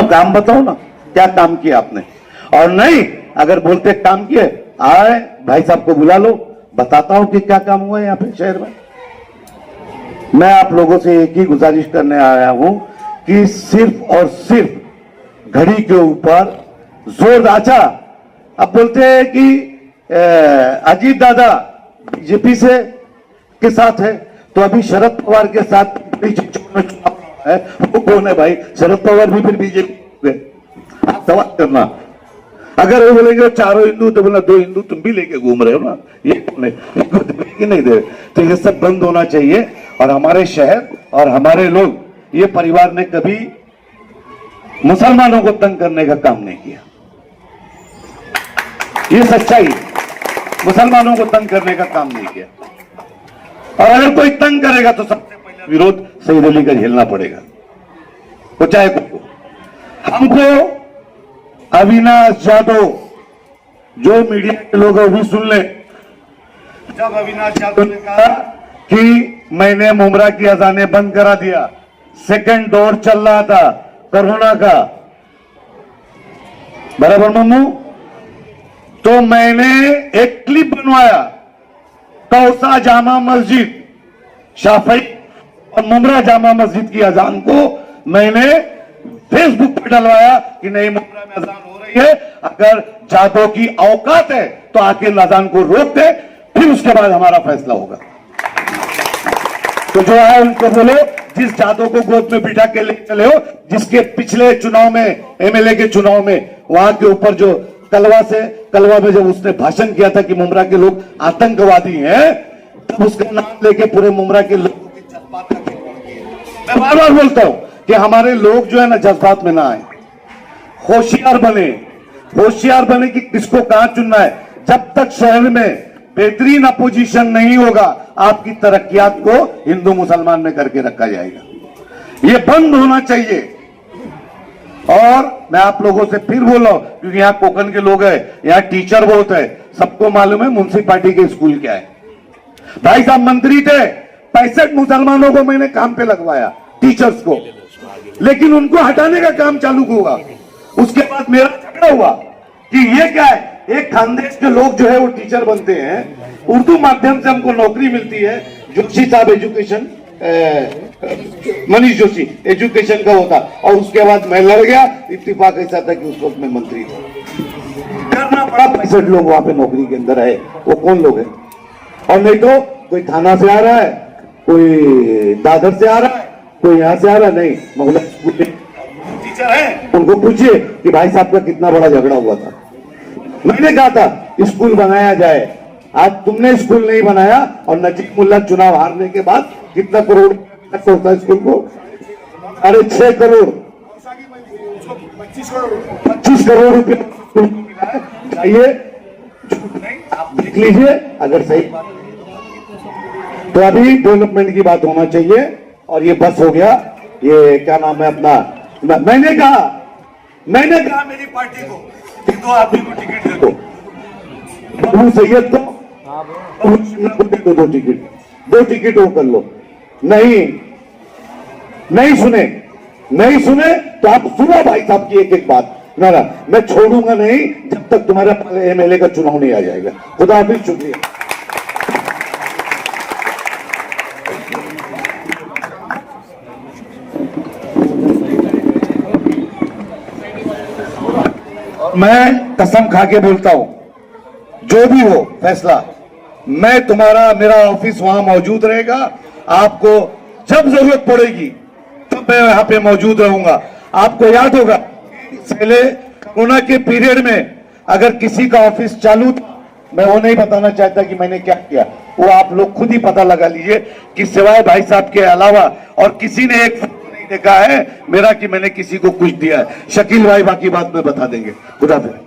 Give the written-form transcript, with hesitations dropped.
काम बताओ ना, क्या काम किया आपने। और नहीं, अगर बोलते काम किए, आए भाई साहब को बुला लो, बताता हूं कि क्या काम हुआ है यहाँ पे शहर में। मैं आप लोगों से एक ही गुजारिश करने आया हूं कि सिर्फ और सिर्फ घड़ी के ऊपर जोर। अच्छा, अब बोलते हैं कि अजीत दादा बीजेपी से के साथ है, तो अभी शरद पवार के साथ चुनाव है, वो कौन है भाई? शरद पवार भी फिर बीजेपी। सवाल करना, अगर वो बोलेंगे चारों हिंदू, तो बोला 2 हिंदू तुम भी लेके घूम रहे हो ना, ये कौन है? नहीं दे। तो ये सब बंद होना चाहिए। और हमारे शहर और हमारे लोग, ये परिवार ने कभी मुसलमानों को तंग करने का काम नहीं किया। ये सच्चाई, मुसलमानों को तंग करने का काम नहीं किया। और अगर कोई तंग करेगा तो सबसे पहले विरोध सईद अली का झेलना पड़ेगा, वो चाहे को। हमको अविनाश यादव, जो मीडिया के लोग भी सुन ले, जब अविनाश यादव ने कहा कि मैंने मुमरा की अजानें बंद करा दिया, सेकंड दौर चल रहा था कोरोना का, बराबर मम्मू, तो मैंने एक क्लिप बनवाया, कौसा जामा मस्जिद, शाफई और मुमरा जामा मस्जिद की अजान को मैंने फेसबुक पर डलवाया कि नहीं, मुमरा में अजान हो रही है, अगर जादव की औकात है तो आके अजान को रोक दे, फिर उसके बाद हमारा फैसला होगा। तो जो है उनको बोलो, जिस जादव को गोद में बिठा के ले चले हो, जिसके पिछले चुनाव में, एमएलए के चुनाव में, वहां के ऊपर जो कलवा में जब उसने भाषण किया था कि मुमरा के लोग आतंकवादी हैं, तब उसका नाम लेके पूरे मुमरा के लोगों के जज्बात का खिलवाड़ किया। मैं बार बार बोलता हूं कि हमारे लोग जो है ना, जज्बात में ना आए, होशियार बने कि किसको कहां चुनना है। जब तक शहर में बेहतरीन अपोजिशन नहीं होगा, आपकी तरक्कियात को हिंदू मुसलमान में करके रखा जाएगा। ये बंद होना चाहिए। और मैं आप लोगों से फिर बोल रहा हूं, क्योंकि यहाँ कोकन के लोग हैं, यहाँ टीचर बहुत है, सबको मालूम है म्युनिसिपैलिटी के स्कूल क्या है। भाई साहब मंत्री थे, 65 मुसलमानों को मैंने काम पे लगवाया, टीचर्स को, लेकिन उनको हटाने का काम चालू हुआ। उसके बाद मेरा झगड़ा हुआ कि ये क्या है, एक खानदेश के लोग जो है वो टीचर बनते हैं, उर्दू माध्यम से हमको नौकरी मिलती है, जोशी साहब एजुकेशन, मनीष जोशी एजुकेशन का होता, और उसके बाद मैं लड़ गया। इत्तेफाक ऐसा था कि उस वक्त मैं मंत्री था, करना पड़ा। 65 लोग वहां पे नौकरी के अंदर है, वो कौन लोग हैं? और नहीं तो कोई थाना से आ रहा है, कोई दादर से आ रहा है, कोई यहाँ से आ रहा है, नहीं मोहल्ला स्कूल टीचर है, उनको पूछिए कि भाई साहब का कितना बड़ा झगड़ा हुआ था। मैंने कहा था स्कूल बनाया जाए, आज तुमने स्कूल नहीं बनाया, और नजीब मुल्ला चुनाव हारने के बाद कितना करोड़ होता है स्कूल को? 6.5 करोड़, 25 करोड़ रुपया चाहिए। आप देख लीजिए, अगर सही तो अभी डेवलपमेंट की बात होना चाहिए। और ये बस हो गया, ये क्या नाम है अपना, मैंने कहा मेरी पार्टी को कि 2 आदमी को टिकट दे दो, अबू सैयद को दे दो 2 टिकट वो कर लो। नहीं सुने तो आप सुनो भाई साहब की एक बात, ना मैं छोड़ूंगा नहीं जब तक तुम्हारा एमएलए का चुनाव नहीं आ जाएगा। खुदा हाफिज, शुक्रिया। मैं कसम खा के बोलता हूं, जो भी हो फैसला, मेरा ऑफिस वहां मौजूद रहेगा। आपको जब जरूरत पड़ेगी तब मैं यहां पे मौजूद रहूंगा। आपको याद होगा पहले कोरोना के पीरियड में अगर किसी का ऑफिस चालू था, मैं वो नहीं बताना चाहता कि मैंने क्या किया, वो आप लोग खुद ही पता लगा लीजिए कि सिवाय भाई साहब के अलावा और किसी ने एक देखा है मेरा कि मैंने किसी को कुछ दिया है। शकील भाई बाकी बात में बता देंगे। खुदा हाफिज।